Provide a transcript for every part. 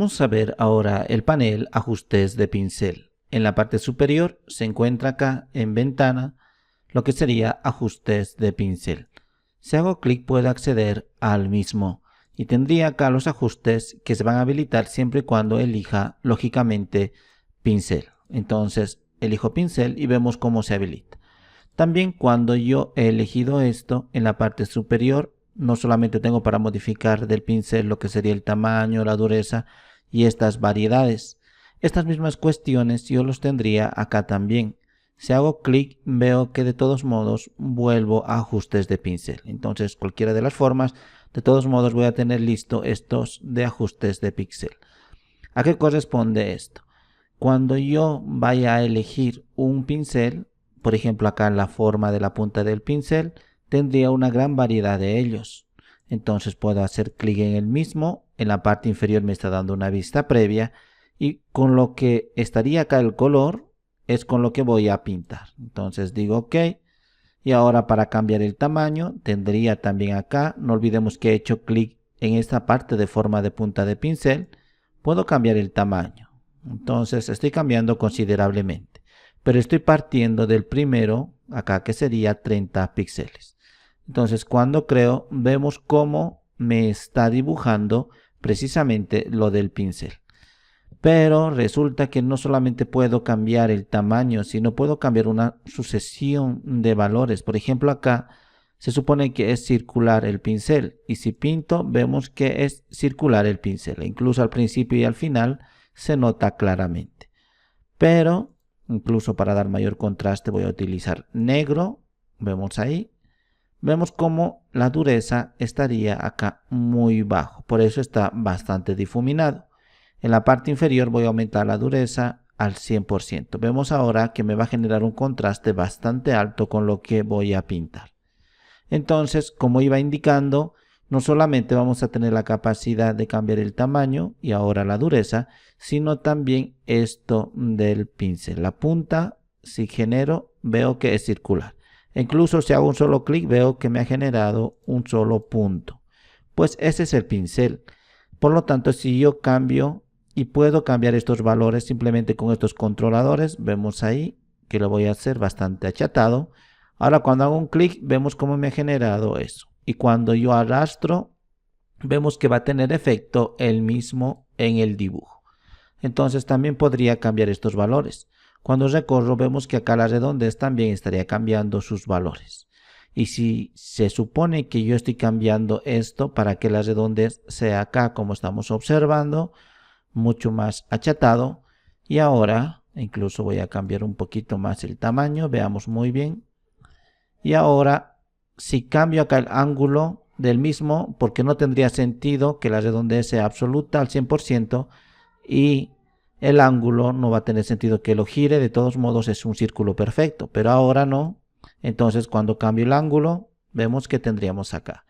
Vamos a ver ahora el panel Ajustes de pincel. En la parte superior se encuentra acá en Ventana lo que sería Ajustes de pincel. Si hago clic puedo acceder al mismo y tendría acá los ajustes que se van a habilitar siempre y cuando elija lógicamente pincel. Entonces elijo pincel y vemos cómo se habilita. También cuando yo he elegido esto, en la parte superior no solamente tengo para modificar del pincel lo que sería el tamaño, la dureza y estas variedades. Estas mismas cuestiones yo los tendría acá también. Si hago clic veo que de todos modos vuelvo a ajustes de pincel. Entonces cualquiera de las formas, de todos modos voy a tener listo estos de ajustes de pincel. ¿A qué corresponde esto? Cuando yo vaya a elegir un pincel, por ejemplo acá en la forma de la punta del pincel, tendría una gran variedad de ellos. Entonces puedo hacer clic en el mismo, en la parte inferior me está dando una vista previa y con lo que estaría acá el color es con lo que voy a pintar. Entonces digo OK y ahora para cambiar el tamaño tendría también acá, no olvidemos que he hecho clic en esta parte de forma de punta de pincel, puedo cambiar el tamaño. Entonces estoy cambiando considerablemente, pero estoy partiendo del primero acá que sería 30 píxeles. Entonces cuando creo vemos cómo me está dibujando precisamente lo del pincel. Pero resulta que no solamente puedo cambiar el tamaño, sino puedo cambiar una sucesión de valores. Por ejemplo acá se supone que es circular el pincel y si pinto vemos que es circular el pincel. Incluso al principio y al final se nota claramente. Pero incluso para dar mayor contraste voy a utilizar negro. Vemos ahí. Vemos como la dureza estaría acá muy bajo. Por eso está bastante difuminado. En la parte inferior voy a aumentar la dureza al 100%. Vemos ahora que me va a generar un contraste bastante alto con lo que voy a pintar. Entonces, como iba indicando, no solamente vamos a tener la capacidad de cambiar el tamaño y ahora la dureza, sino también esto del pincel. La punta, si genero, veo que es circular. Incluso si hago un solo clic, veo que me ha generado un solo punto. Pues ese es el pincel. Por lo tanto, si yo cambio y puedo cambiar estos valores simplemente con estos controladores, vemos ahí que lo voy a hacer bastante achatado. Ahora cuando hago un clic vemos cómo me ha generado eso. Y cuando yo arrastro, vemos que va a tener efecto el mismo en el dibujo. Entonces también podría cambiar estos valores. Cuando recorro vemos que acá la redondez también estaría cambiando sus valores. Y si se supone que yo estoy cambiando esto para que la redondez sea acá como estamos observando, mucho más achatado, y ahora incluso voy a cambiar un poquito más el tamaño, veamos muy bien. Y ahora si cambio acá el ángulo del mismo, porque no tendría sentido que la redondez sea absoluta al 100% y el ángulo no va a tener sentido que lo gire, de todos modos es un círculo perfecto, pero ahora no. Entonces cuando cambio el ángulo vemos que tendríamos acá.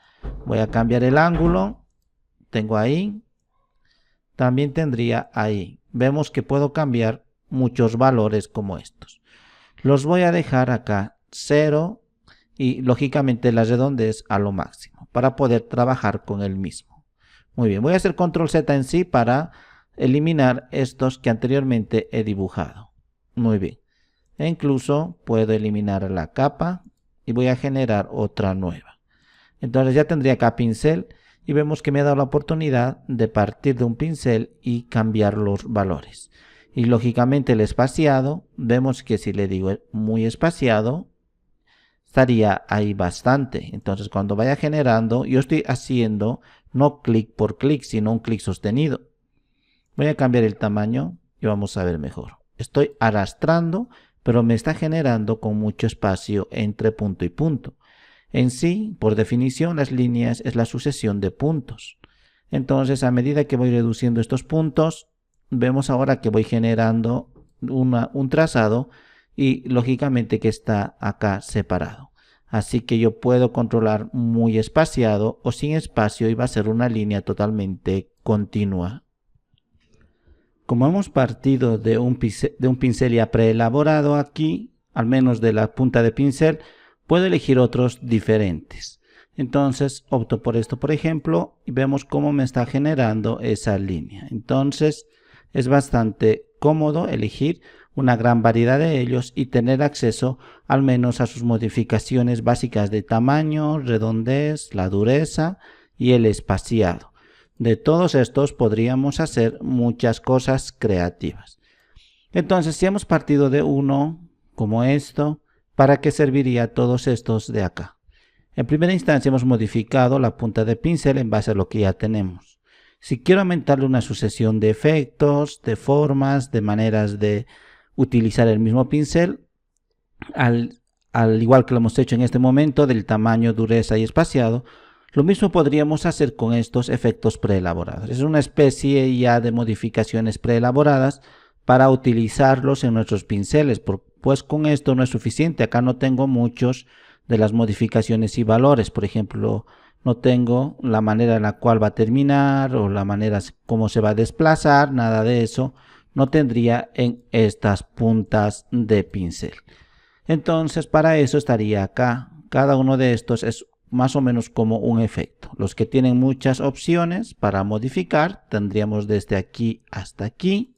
Voy a cambiar el ángulo, tengo ahí, también tendría ahí. Vemos que puedo cambiar muchos valores como estos. Los voy a dejar acá 0 y lógicamente la redondez a lo máximo para poder trabajar con el mismo. Muy bien, voy a hacer control Z en sí para eliminar estos que anteriormente he dibujado. Muy bien. E incluso puedo eliminar la capa y voy a generar otra nueva. Entonces ya tendría acá pincel y vemos que me ha dado la oportunidad de partir de un pincel y cambiar los valores. Y lógicamente el espaciado, vemos que si le digo muy espaciado, estaría ahí bastante. Entonces cuando vaya generando, yo estoy haciendo no clic por clic, sino un clic sostenido. Voy a cambiar el tamaño y vamos a ver mejor. Estoy arrastrando, pero me está generando con mucho espacio entre punto y punto. En sí, por definición, las líneas es la sucesión de puntos. Entonces, a medida que voy reduciendo estos puntos, vemos ahora que voy generando un trazado y lógicamente que está acá separado. Así que yo puedo controlar muy espaciado o sin espacio y va a ser una línea totalmente continua. Como hemos partido de un pincel ya preelaborado aquí, al menos de la punta de pincel, puedo elegir otros diferentes. Entonces opto por esto, por ejemplo, y vemos cómo me está generando esa línea. Entonces es bastante cómodo elegir una gran variedad de ellos y tener acceso al menos a sus modificaciones básicas de tamaño, redondez, la dureza y el espaciado. De todos estos podríamos hacer muchas cosas creativas. Entonces, si hemos partido de uno como esto, ¿para qué serviría todos estos de acá? En primera instancia hemos modificado la punta de pincel en base a lo que ya tenemos. Si quiero aumentarle una sucesión de efectos, de formas, de maneras de utilizar el mismo pincel, al igual que lo hemos hecho en este momento del tamaño, dureza y espaciado, lo mismo podríamos hacer con estos efectos preelaborados. Es una especie ya de modificaciones preelaboradas para utilizarlos en nuestros pinceles, pues con esto no es suficiente. Acá no tengo muchos de las modificaciones y valores. Por ejemplo, no tengo la manera en la cual va a terminar o la manera cómo se va a desplazar, nada de eso no tendría en estas puntas de pincel. Entonces para eso estaría acá. Cada uno de estos es más o menos como un efecto. Los que tienen muchas opciones para modificar tendríamos desde aquí hasta aquí,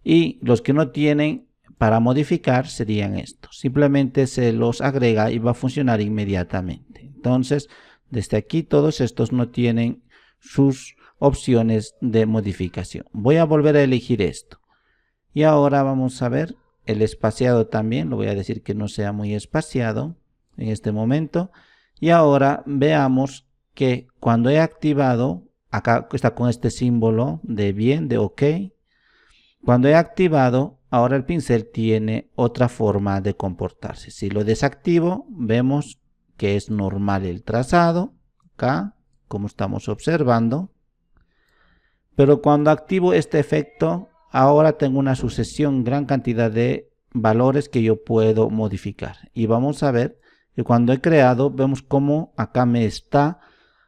y los que no tienen para modificar serían estos. Simplemente se los agrega y va a funcionar inmediatamente. Entonces desde aquí todos estos no tienen sus opciones de modificación. Voy a volver a elegir esto y ahora vamos a ver el espaciado también. Lo voy a decir que no sea muy espaciado en este momento. Y ahora veamos que cuando he activado, acá está con este símbolo de bien, de OK. Cuando he activado, ahora el pincel tiene otra forma de comportarse. Si lo desactivo, vemos que es normal el trazado, acá, como estamos observando. Pero cuando activo este efecto, ahora tengo una sucesión, gran cantidad de valores que yo puedo modificar. Y vamos a ver que cuando he creado, vemos cómo acá me está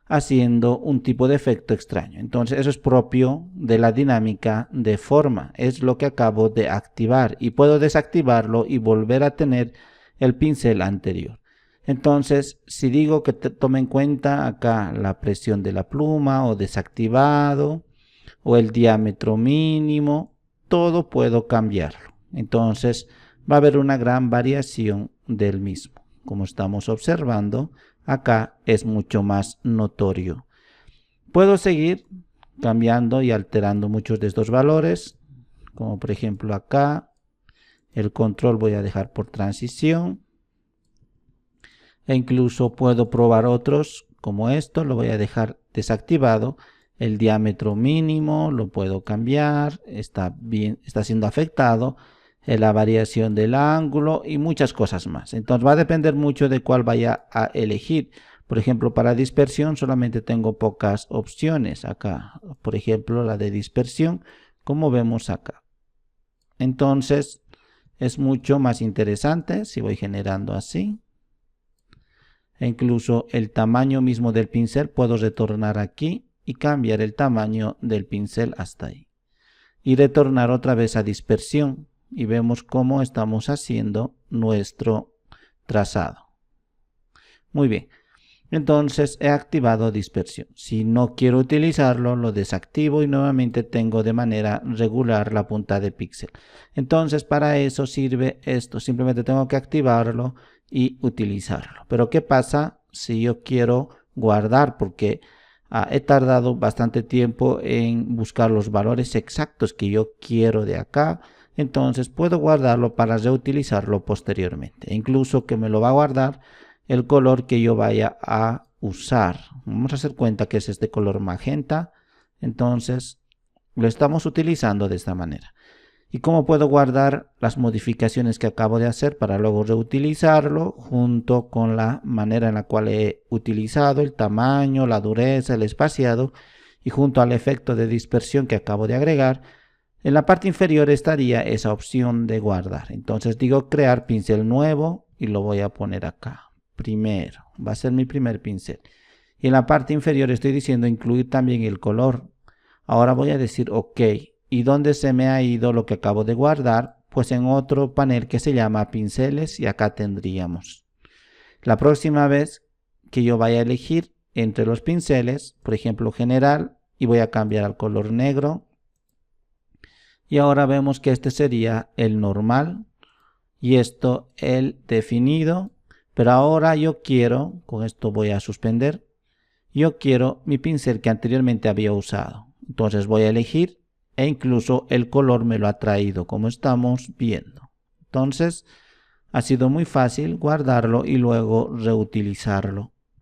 haciendo un tipo de efecto extraño. Entonces eso es propio de la dinámica de forma. Es lo que acabo de activar y puedo desactivarlo y volver a tener el pincel anterior. Entonces, si digo que tome en cuenta acá la presión de la pluma o desactivado, o el diámetro mínimo, todo puedo cambiarlo. Entonces va a haber una gran variación del mismo. Como estamos observando, acá es mucho más notorio. Puedo seguir cambiando y alterando muchos de estos valores, como por ejemplo acá, el control voy a dejar por transición. E incluso puedo probar otros, como esto, lo voy a dejar desactivado. El diámetro mínimo lo puedo cambiar, está siendo afectado, la variación del ángulo y muchas cosas más. Entonces va a depender mucho de cuál vaya a elegir. Por ejemplo, para dispersión solamente tengo pocas opciones acá. Por ejemplo, la de dispersión, como vemos acá. Entonces es mucho más interesante si voy generando así. E incluso el tamaño mismo del pincel puedo retornar aquí y cambiar el tamaño del pincel hasta ahí. Y retornar otra vez a dispersión y vemos cómo estamos haciendo nuestro trazado. Muy bien. Entonces he activado dispersión. Si no quiero utilizarlo, lo desactivo y nuevamente tengo de manera regular la punta de píxel. Entonces para eso sirve esto. Simplemente tengo que activarlo y utilizarlo. Pero ¿qué pasa si yo quiero guardar? Porque he tardado bastante tiempo en buscar los valores exactos que yo quiero de acá. Entonces puedo guardarlo para reutilizarlo posteriormente. Incluso que me lo va a guardar el color que yo vaya a usar. Vamos a hacer cuenta que es este color magenta. Entonces lo estamos utilizando de esta manera. ¿Y cómo puedo guardar las modificaciones que acabo de hacer para luego reutilizarlo junto con la manera en la cual he utilizado el tamaño, la dureza, el espaciado y junto al efecto de dispersión que acabo de agregar? En la parte inferior estaría esa opción de guardar. Entonces digo crear pincel nuevo y lo voy a poner acá. Primero, va a ser mi primer pincel. Y en la parte inferior estoy diciendo incluir también el color. Ahora voy a decir OK. ¿Y dónde se me ha ido lo que acabo de guardar? Pues en otro panel que se llama pinceles y acá tendríamos. La próxima vez que yo vaya a elegir entre los pinceles, por ejemplo general, y voy a cambiar al color negro. Y ahora vemos que este sería el normal y esto el definido. Pero ahora yo quiero, con esto voy a suspender, yo quiero mi pincel que anteriormente había usado. Entonces voy a elegir e incluso el color me lo ha traído como estamos viendo. Entonces ha sido muy fácil guardarlo y luego reutilizarlo.